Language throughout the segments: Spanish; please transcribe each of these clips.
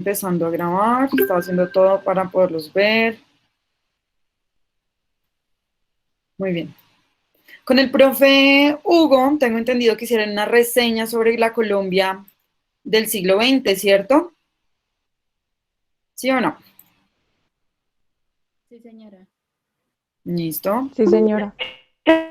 Empezando a grabar, estaba haciendo todo para poderlos ver. Muy bien. Con el profe Hugo, tengo entendido que hicieron una reseña sobre la Colombia del siglo XX, ¿cierto? ¿Sí o no? Sí, señora. Listo. Sí, señora. Señor,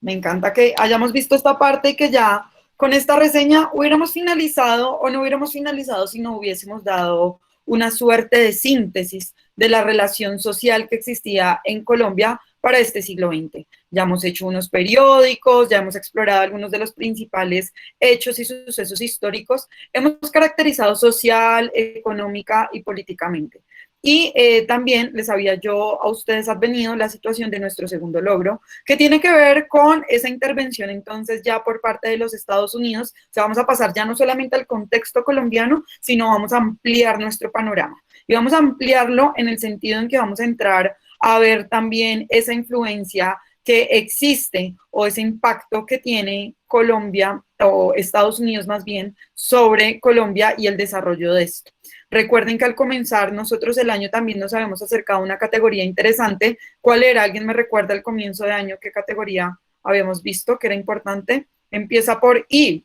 Me encanta que hayamos visto esta parte y que ya con esta reseña hubiéramos finalizado o no hubiéramos finalizado si no hubiésemos dado una suerte de síntesis de la relación social que existía en Colombia para este siglo XX. Ya hemos hecho unos periódicos, ya hemos explorado algunos de los principales hechos y sucesos históricos, hemos caracterizado social, económica y políticamente. Y también les había yo a ustedes advenido la situación de nuestro segundo logro, que tiene que ver con esa intervención entonces ya por parte de los Estados Unidos. O sea, vamos a pasar ya no solamente al contexto colombiano, sino vamos a ampliar nuestro panorama. Y vamos a ampliarlo en el sentido en que vamos a entrar a ver también esa influencia que existe o ese impacto que tiene Colombia o Estados Unidos más bien sobre Colombia y el desarrollo de esto. Recuerden que al comenzar nosotros el año también nos habíamos acercado a una categoría interesante. ¿Cuál era? ¿Alguien me recuerda al comienzo de año qué categoría habíamos visto que era importante? Empieza por I,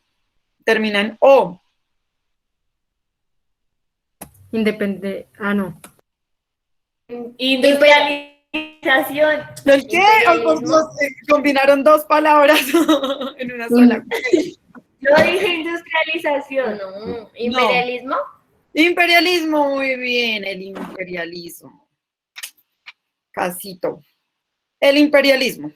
termina en O. No. industrialización, ¿El qué? imperialismo. Combinaron dos palabras en una sola. Yo dije industrialización. No, No. Imperialismo. Imperialismo, muy bien, el imperialismo. Casito. El imperialismo.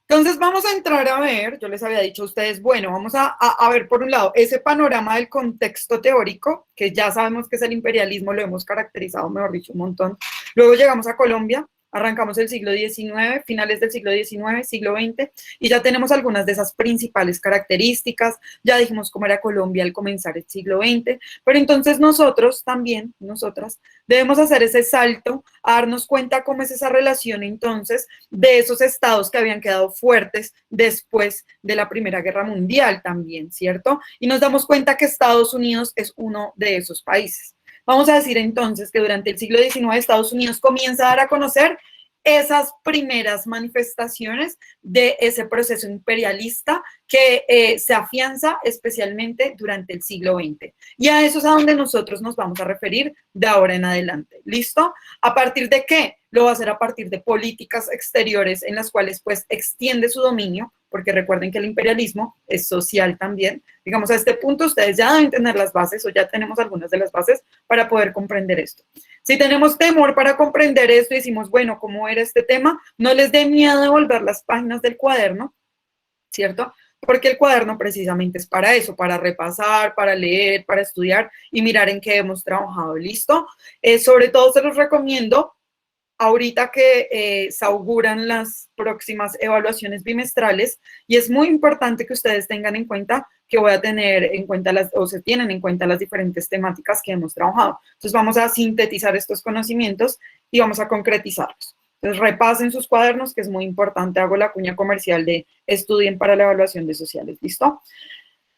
Entonces vamos a entrar a ver, yo les había dicho a ustedes, bueno, vamos a ver por un lado ese panorama del contexto teórico, que ya sabemos que es el imperialismo, lo hemos caracterizado, mejor dicho, un montón. Luego llegamos a Colombia, arrancamos el siglo XIX, finales del siglo XIX, siglo XX, y ya tenemos algunas de esas principales características, ya dijimos cómo era Colombia al comenzar el siglo XX, pero entonces nosotros también, nosotras, debemos hacer ese salto a darnos cuenta cómo es esa relación entonces de esos estados que habían quedado fuertes después de la Primera Guerra Mundial también, ¿cierto? Y nos damos cuenta que Estados Unidos es uno de esos países. Vamos a decir entonces que durante el siglo XIX Estados Unidos comienza a dar a conocer esas primeras manifestaciones de ese proceso imperialista que se afianza especialmente durante el siglo XX. Y a eso es a donde nosotros nos vamos a referir de ahora en adelante. ¿Listo? ¿A partir de qué? Lo va a hacer a partir de políticas exteriores en las cuales pues extiende su dominio, porque recuerden que el imperialismo es social también. Digamos, a este punto ustedes ya deben tener las bases o ya tenemos algunas de las bases para poder comprender esto. Si tenemos temor para comprender esto y decimos, bueno, ¿cómo era este tema? No les dé miedo de volver las páginas del cuaderno, ¿cierto? Porque el cuaderno precisamente es para eso, para repasar, para leer, para estudiar y mirar en qué hemos trabajado. ¿Listo? Sobre todo se los recomiendo ahorita que se auguran las próximas evaluaciones bimestrales y es muy importante que ustedes tengan en cuenta que voy a tener en cuenta o se tienen en cuenta las diferentes temáticas que hemos trabajado. Entonces vamos a sintetizar estos conocimientos y vamos a concretizarlos. Entonces repasen sus cuadernos, que es muy importante, hago la cuña comercial de estudien para la evaluación de sociales, ¿listo?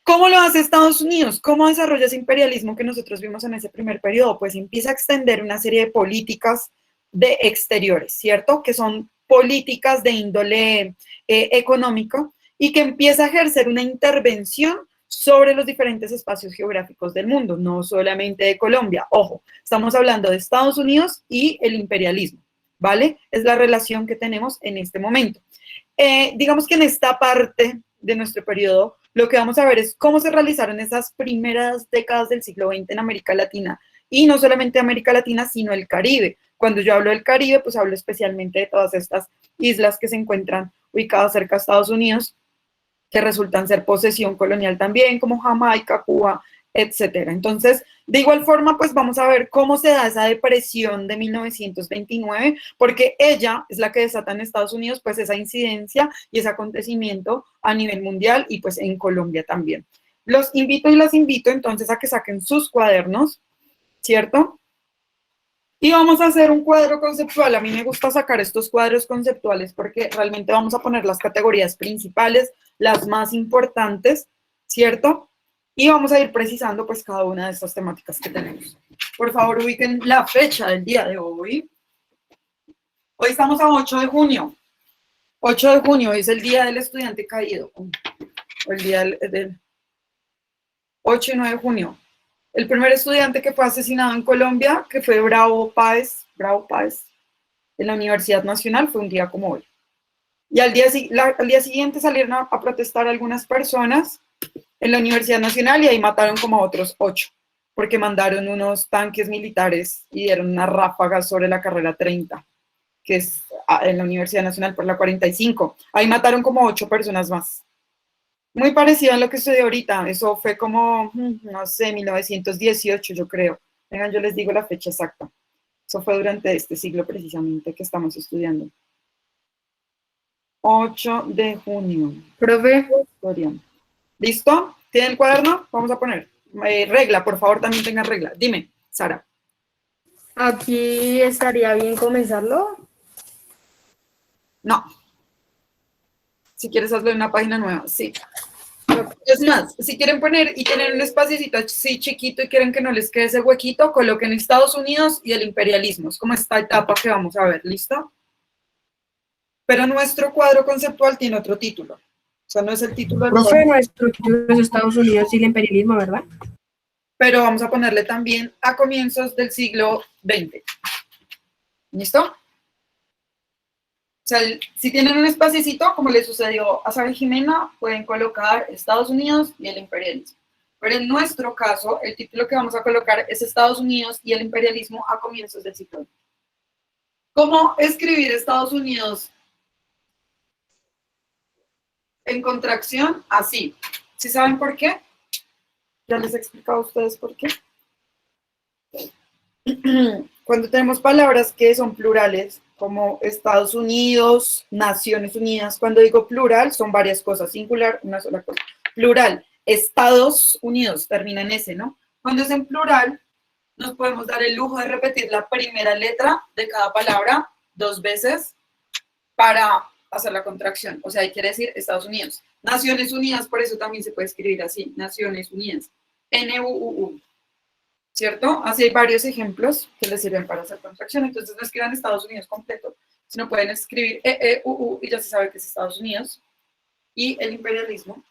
¿Cómo lo hace Estados Unidos? ¿Cómo desarrolla ese imperialismo que nosotros vimos en ese primer periodo? Pues empieza a extender una serie de políticas de exteriores, ¿cierto? Que son políticas de índole económico y que empieza a ejercer una intervención sobre los diferentes espacios geográficos del mundo, no solamente de Colombia. Ojo, estamos hablando de Estados Unidos y el imperialismo, ¿vale? Es la relación que tenemos en este momento. Digamos que en esta parte de nuestro periodo, lo que vamos a ver es cómo se realizaron esas primeras décadas del siglo XX en América Latina. Y no solamente América Latina, sino el Caribe. Cuando yo hablo del Caribe, pues hablo especialmente de todas estas islas que se encuentran ubicadas cerca de Estados Unidos, que resultan ser posesión colonial también, como Jamaica, Cuba, etcétera. Entonces, de igual forma, pues vamos a ver cómo se da esa depresión de 1929, porque ella es la que desata en Estados Unidos, pues esa incidencia y ese acontecimiento a nivel mundial y pues en Colombia también. Los invito y las invito entonces a que saquen sus cuadernos, ¿cierto? Y vamos a hacer un cuadro conceptual. A mí me gusta sacar estos cuadros conceptuales porque realmente vamos a poner las categorías principales, las más importantes, ¿cierto? Y vamos a ir precisando pues cada una de estas temáticas que tenemos. Por favor, ubiquen la fecha del día de hoy. Hoy estamos a 8 de junio. 8 de junio es el día del estudiante caído. O el día del 8 y 9 de junio. El primer estudiante que fue asesinado en Colombia, que fue Bravo Páez, en la Universidad Nacional, fue un día como hoy. Y al día siguiente salieron a protestar algunas personas en la Universidad Nacional y ahí mataron como a otros 8, porque mandaron unos tanques militares y dieron una ráfaga sobre la carrera 30, que es en la Universidad Nacional por la 45. Ahí mataron como 8 personas más. Muy parecido a lo que estudié ahorita. Eso fue como, no sé, 1918, yo creo. Vengan, yo les digo la fecha exacta. Eso fue durante este siglo precisamente que estamos estudiando. 8 de junio. Profe, Historia. ¿Listo? ¿Tienen el cuaderno? Vamos a poner. Regla, por favor, también tengan regla. Dime, Sara. aquí estaría bien comenzarlo. No. Si quieres, hazlo en una página nueva. Sí. Es más, si quieren poner y tener un espacito así chiquito y quieren que no les quede ese huequito, coloquen Estados Unidos y el imperialismo. Es como esta etapa que vamos a ver. ¿Listo? Pero nuestro cuadro conceptual tiene otro título. O sea, no es el título del Profe, cuadro, nuestro título es Estados Unidos y el imperialismo, ¿verdad? pero vamos a ponerle también a comienzos del siglo XX. ¿Listo? O sea, si tienen un espacito, como le sucedió a Sara y Jimena, pueden colocar Estados Unidos y el imperialismo. Pero en nuestro caso, el título que vamos a colocar es Estados Unidos y el imperialismo a comienzos del siglo XX. ¿Cómo escribir Estados Unidos en contracción? Así. ¿Sí saben por qué? Ya les he explicado a ustedes por qué. Cuando tenemos palabras que son plurales, como Estados Unidos, Naciones Unidas, cuando digo plural, son varias cosas, singular, una sola cosa. Plural, Estados Unidos, termina en S, ¿no? Cuando es en plural, nos podemos dar el lujo de repetir la primera letra de cada palabra 2 veces para hacer la contracción. O sea, ahí quiere decir Estados Unidos. Naciones Unidas, por eso también se puede escribir así, Naciones Unidas. N-U-U-U. ¿Cierto? Así hay varios ejemplos que les sirven para hacer contracción. Entonces no escriban Estados Unidos completo, sino pueden escribir E-E-U-U y ya se sabe que es Estados Unidos. Y el imperialismo.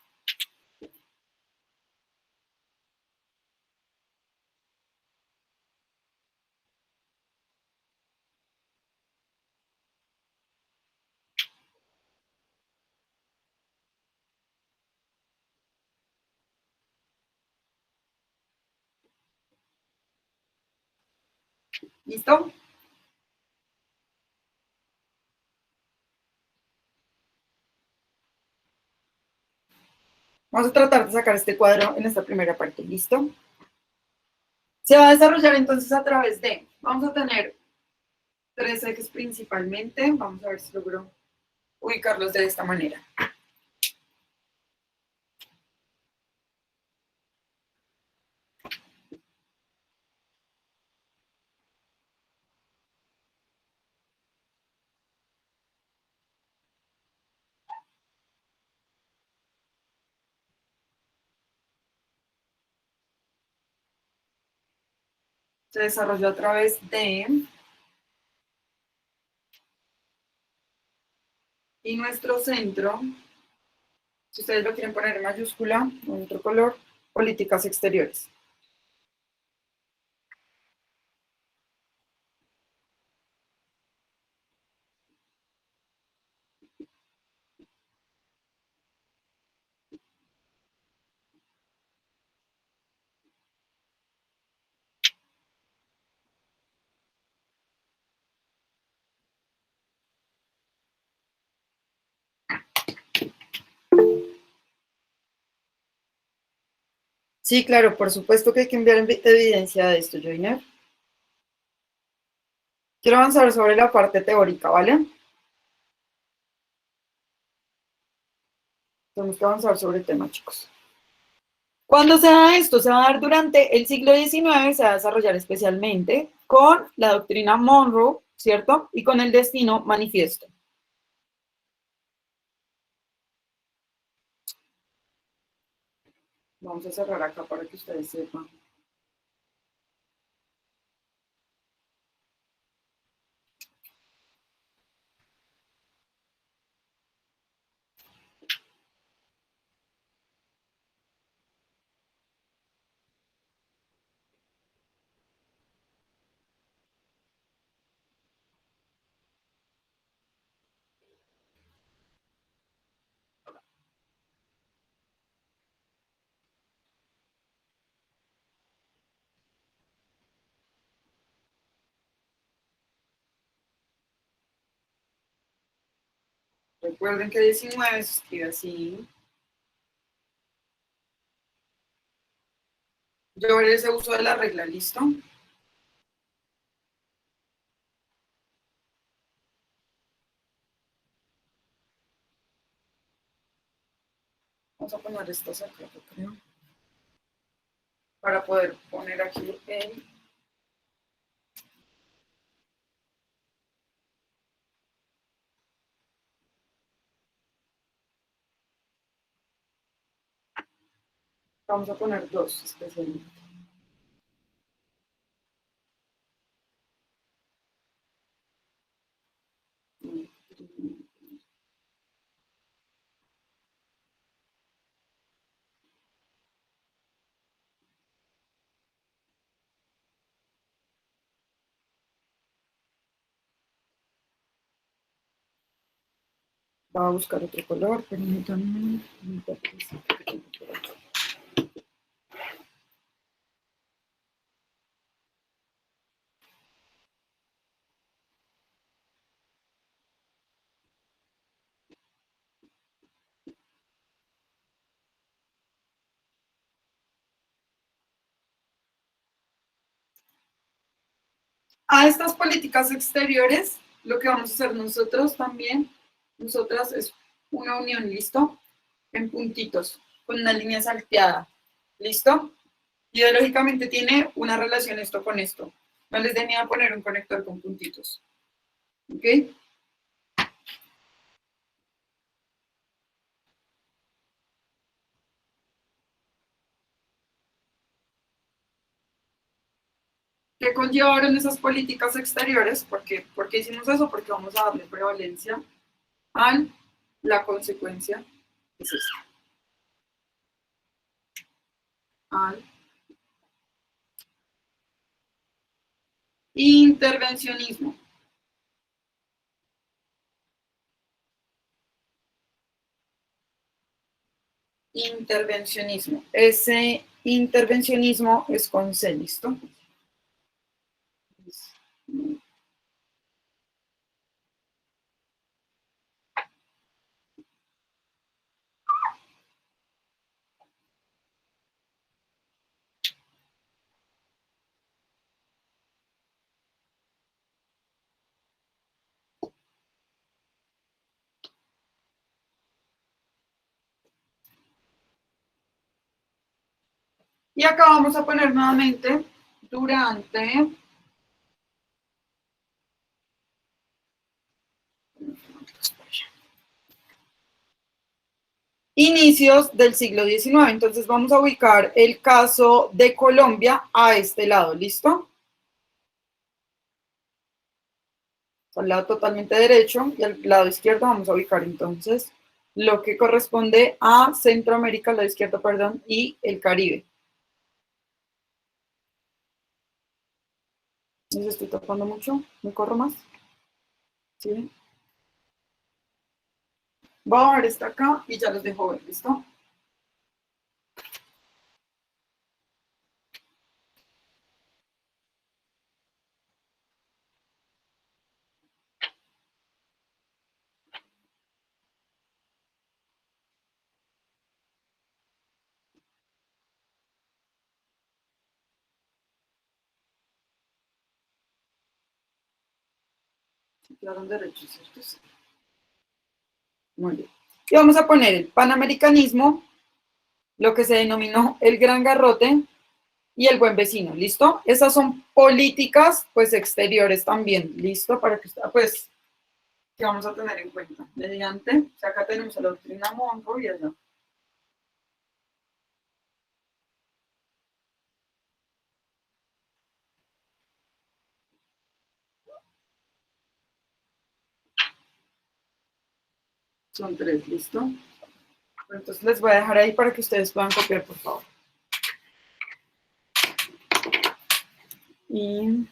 ¿Listo? Vamos a tratar de sacar este cuadro en esta primera parte. ¿Listo? Se va a desarrollar entonces a través de, vamos a tener 3 ejes principalmente. Vamos a ver si logro ubicarlos de esta manera. Se desarrolló a través de, y nuestro centro, si ustedes lo quieren poner en mayúscula o en otro color, políticas exteriores. Sí, claro, por supuesto que hay que enviar evidencia de esto, Joiner. Quiero avanzar sobre la parte teórica, ¿vale? Tenemos que avanzar sobre el tema, chicos. ¿Cuándo se da esto? Se va a dar durante el siglo XIX, se va a desarrollar especialmente con la doctrina Monroe, ¿cierto? Y con el destino manifiesto. Vamos a cerrar acá para que ustedes sepan. Recuerden que 19 se escribe así. Yo haré ese uso de la regla, ¿listo? Vamos a poner estas acá, yo creo. Para poder poner aquí el... Vamos a poner dos especialmente. Voy a buscar otro color, permítanme. A estas políticas exteriores, lo que vamos a hacer nosotros también, nosotras, es una unión, ¿listo? En puntitos, con una línea salteada, ¿listo? Ideológicamente tiene una relación esto con esto. No les dé miedo poner un conector con puntitos, ¿ok? ¿Qué conllevaron esas políticas exteriores? ¿Por qué hicimos eso? Porque vamos a darle prevalencia a la consecuencia, es esta, al intervencionismo. Intervencionismo. Ese intervencionismo es con C, ¿listo? Y acá vamos a poner nuevamente durante inicios del siglo XIX. Entonces vamos a ubicar el caso de Colombia a este lado, ¿listo? Al lado totalmente derecho y al lado izquierdo vamos a ubicar entonces lo que corresponde a Centroamérica, al lado izquierdo, perdón, y el Caribe. ¿Les estoy tocando mucho? ¿Me corro más? ¿Sí? Voy a ver esta acá y ya los dejo ver, ¿listo? Quedaron derechos, ¿cierto? Sí. Muy bien. Y vamos a poner el panamericanismo, lo que se denominó el gran garrote y el buen vecino, ¿listo? Esas son políticas, pues, exteriores también, ¿listo? Para que usted, pues, que vamos a tener en cuenta. Mediante, o sea, acá tenemos la doctrina Monroe y allá. Son 3, ¿listo? Entonces les voy a dejar ahí para que ustedes puedan copiar, por favor. Y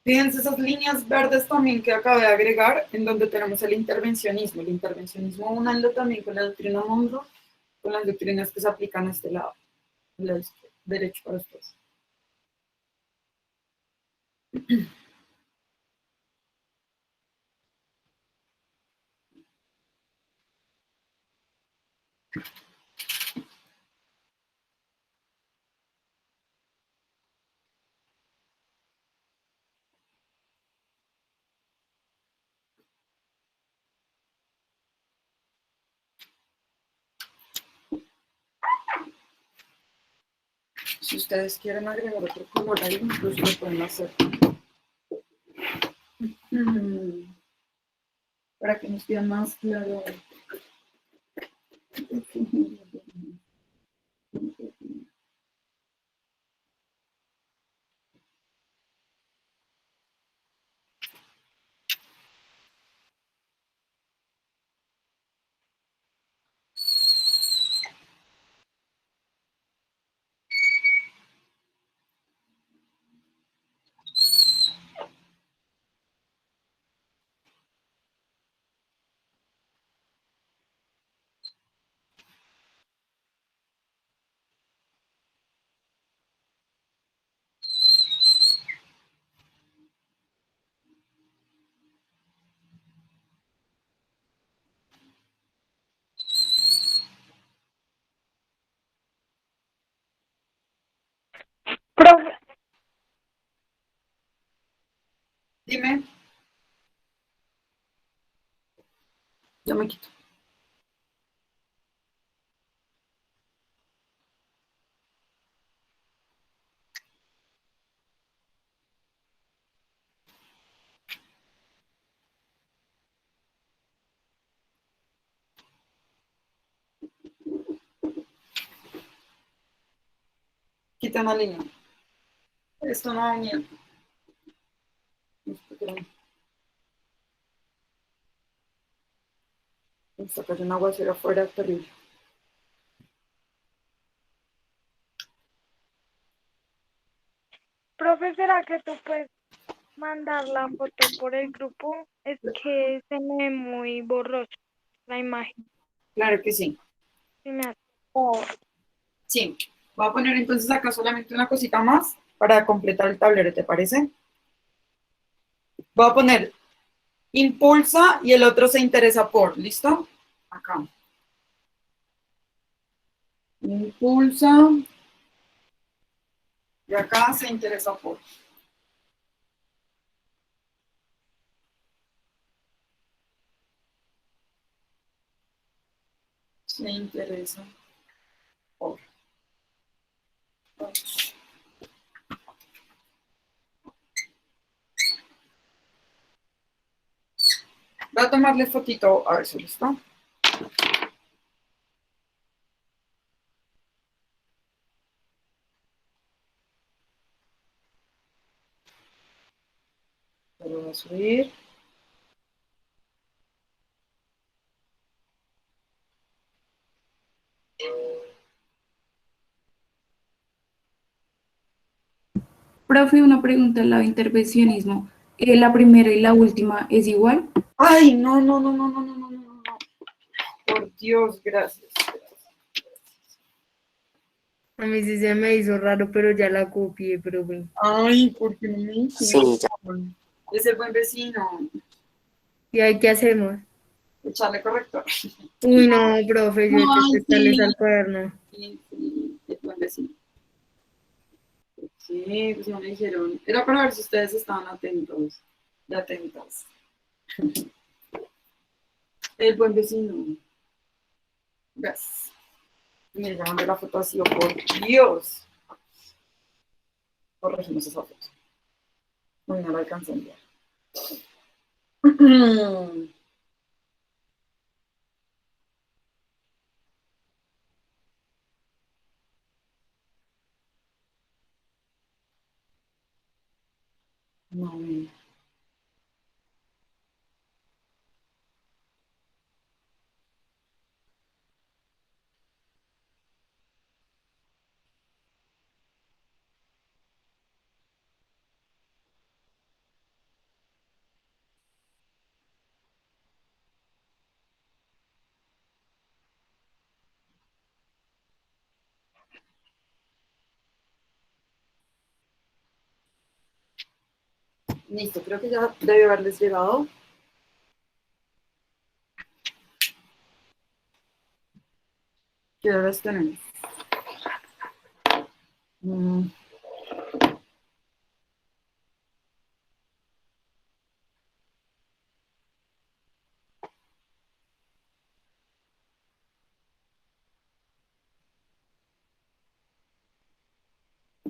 fíjense esas líneas verdes también que acabé de agregar, en donde tenemos el intervencionismo. El intervencionismo unando también con la doctrina Monroe, con las doctrinas que se aplican a este lado, el derecho para ustedes. Si ustedes quieren agregar otro color ahí, incluso lo pueden hacer. Para que nos quede más claro. Profe, Dime. Ya me quito. Quita una línea. Esto no va bien. Está cayendo un aguacero afuera, terrible. Profe, ¿será que tú puedes mandar la foto por el grupo? Es que se me ve muy borroso la imagen. Claro que sí. Se me hace- Oh, Sí. Voy a poner entonces acá solamente una cosita más para completar el tablero, ¿te parece? Voy a poner impulsa y el otro se interesa por, ¿listo? Acá. Impulsa y acá se interesa por. Se interesa por. Voy a tomarle fotito a eso, ¿listo? Lo voy a subir. Profe, una pregunta al lado de intervencionismo. ¿La primera y la última es igual? Ay, no, no, no, no, no, no, no, no, no. Por Dios, gracias. A mí sí se me hizo raro, pero ya la copié, profe. Ay, ¿por qué no me dijeron? Sí, ya. Es el buen vecino. ¿Y ahí qué hacemos? Echarle corrector. Uy, no, profe, yo Ay, te sales sí. al cuaderno. Sí, sí, el buen vecino. Sí, pues no me dijeron. Era para ver si ustedes estaban atentos y atentas. El buen vecino. Gracias. Me llaman la foto así, oh, por Dios. Corregimos esa foto. Uy, no la alcancé a enviar. No, mira. Listo, creo que ya debe haberles llegado. ¿Qué horas tenemos?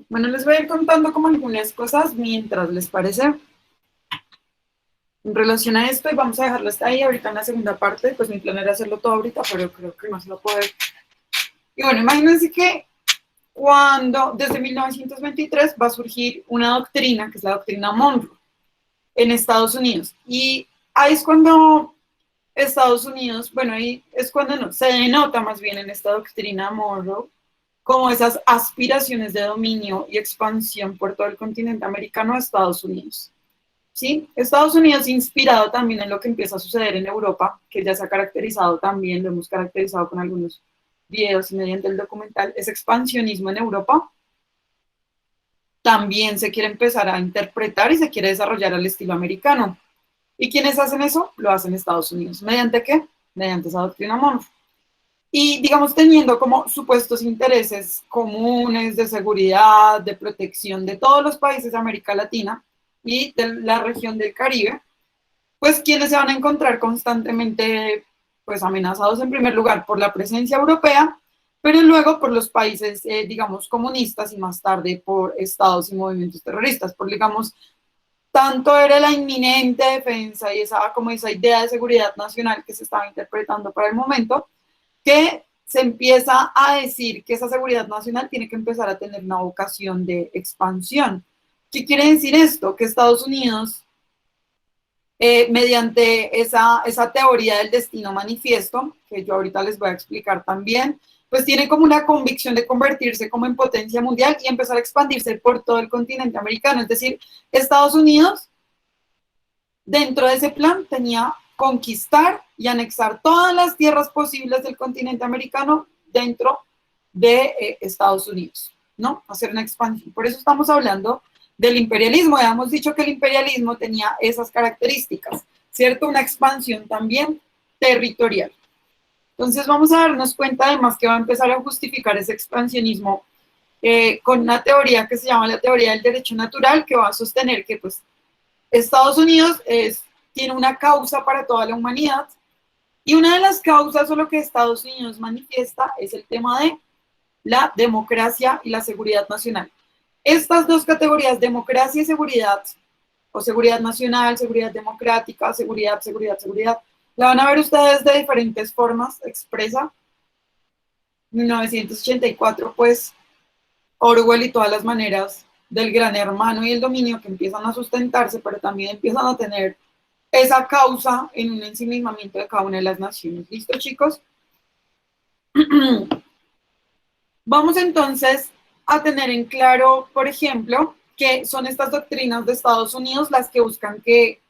Bueno, les voy a ir contando como algunas cosas mientras les parece. En relación a esto, y vamos a dejarlo hasta ahí, ahorita en la segunda parte, pues mi plan era hacerlo todo ahorita, pero creo que no se va a poder. Y bueno, imagínense que desde 1923 va a surgir una doctrina, que es la doctrina Monroe, en Estados Unidos. Y ahí es cuando Estados Unidos, bueno, ahí es cuando no, se denota más bien en esta doctrina Monroe, como esas aspiraciones de dominio y expansión por todo el continente americano a Estados Unidos. ¿Sí? Estados Unidos inspirado también en lo que empieza a suceder en Europa, que ya se ha caracterizado también, lo hemos caracterizado con algunos videos y mediante el documental, ese expansionismo en Europa, también se quiere empezar a interpretar y se quiere desarrollar al estilo americano. ¿Y quiénes hacen eso? Lo hacen Estados Unidos. ¿Mediante qué? Mediante esa doctrina Monroe. Y digamos teniendo como supuestos intereses comunes de seguridad, de protección de todos los países de América Latina y de la región del Caribe, pues quienes se van a encontrar constantemente pues amenazados en primer lugar por la presencia europea, pero luego por los países, digamos, comunistas y más tarde por estados y movimientos terroristas, por, digamos, tanto era la inminente defensa y esa idea de seguridad nacional que se estaba interpretando para el momento, que se empieza a decir que esa seguridad nacional tiene que empezar a tener una vocación de expansión. ¿Qué quiere decir esto? Que Estados Unidos, mediante esa teoría del destino manifiesto, que yo ahorita les voy a explicar también, pues tiene como una convicción de convertirse como en potencia mundial y empezar a expandirse por todo el continente americano. Es decir, Estados Unidos, dentro de ese plan, tenía conquistar y anexar todas las tierras posibles del continente americano dentro de Estados Unidos, ¿no? Hacer una expansión. Por eso estamos hablando del imperialismo. Ya hemos dicho que el imperialismo tenía esas características, ¿cierto? Una expansión también territorial. Entonces vamos a darnos cuenta además que va a empezar a justificar ese expansionismo con una teoría que se llama la teoría del derecho natural, que va a sostener que pues Estados Unidos tiene una causa para toda la humanidad, y una de las causas o lo que Estados Unidos manifiesta es el tema de la democracia y la seguridad nacional. Estas dos categorías, democracia y seguridad, o seguridad nacional, seguridad democrática, seguridad, la van a ver ustedes de diferentes formas expresa. 1984, pues, Orwell y todas las maneras del gran hermano y el dominio que empiezan a sustentarse, pero también empiezan a tener esa causa en un ensimismamiento de cada una de las naciones. ¿Listo, chicos? Vamos entonces a tener en claro, por ejemplo, que son estas doctrinas de Estados Unidos las que buscan que,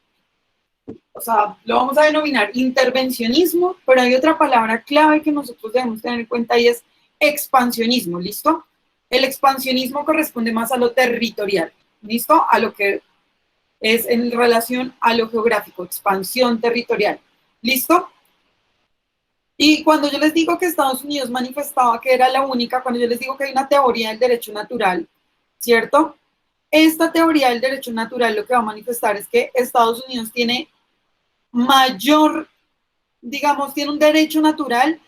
o sea, lo vamos a denominar intervencionismo, pero hay otra palabra clave que nosotros debemos tener en cuenta y es expansionismo, ¿listo? El expansionismo corresponde más a lo territorial, ¿listo? A lo que es en relación a lo geográfico, expansión territorial, ¿listo? Y cuando yo les digo que Estados Unidos manifestaba que era la única, cuando yo les digo que hay una teoría del derecho natural, ¿cierto? Esta teoría del derecho natural lo que va a manifestar es que Estados Unidos tiene mayor, digamos, tiene un derecho natural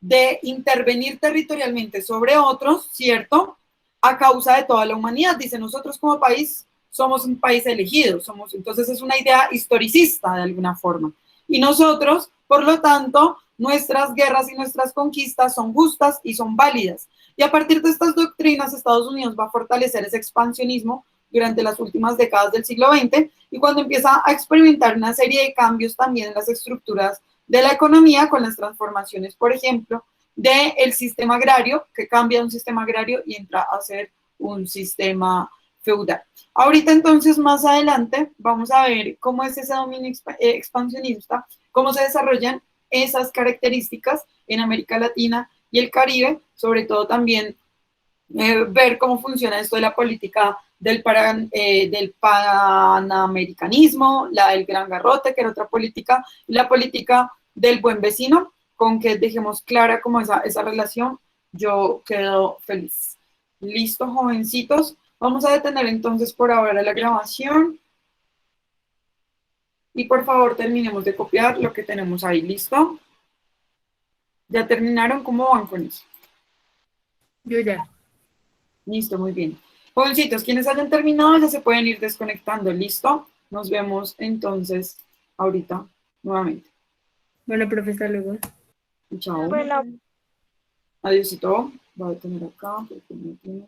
de intervenir territorialmente sobre otros, ¿cierto? A causa de toda la humanidad. Dice, nosotros como país somos un país elegido, entonces es una idea historicista de alguna forma. Y nosotros, por lo tanto, nuestras guerras y nuestras conquistas son justas y son válidas. Y a partir de estas doctrinas, Estados Unidos va a fortalecer ese expansionismo durante las últimas décadas del siglo XX, y cuando empieza a experimentar una serie de cambios también en las estructuras de la economía, con las transformaciones, por ejemplo, del sistema agrario, que cambia de un sistema agrario y entra a ser un sistema feudal. Ahorita entonces, más adelante, vamos a ver cómo es ese dominio expansionista, cómo se desarrollan esas características en América Latina y el Caribe, sobre todo también ver cómo funciona esto de la política del panamericanismo, la del gran garrote, que era otra política, y la política del buen vecino, con que dejemos clara como esa relación, yo quedo feliz. Listo, jovencitos. Vamos a detener entonces por ahora la grabación. Y por favor terminemos de copiar lo que tenemos ahí. ¿Listo? ¿Ya terminaron? ¿Cómo van con eso? Yo ya. Listo, muy bien. Jovencitos, quienes hayan terminado ya se pueden ir desconectando. ¿Listo? Nos vemos entonces ahorita nuevamente. Bueno, profe, hasta luego. Chao. Bueno, Adiósito. Voy a detener acá porque no tiene...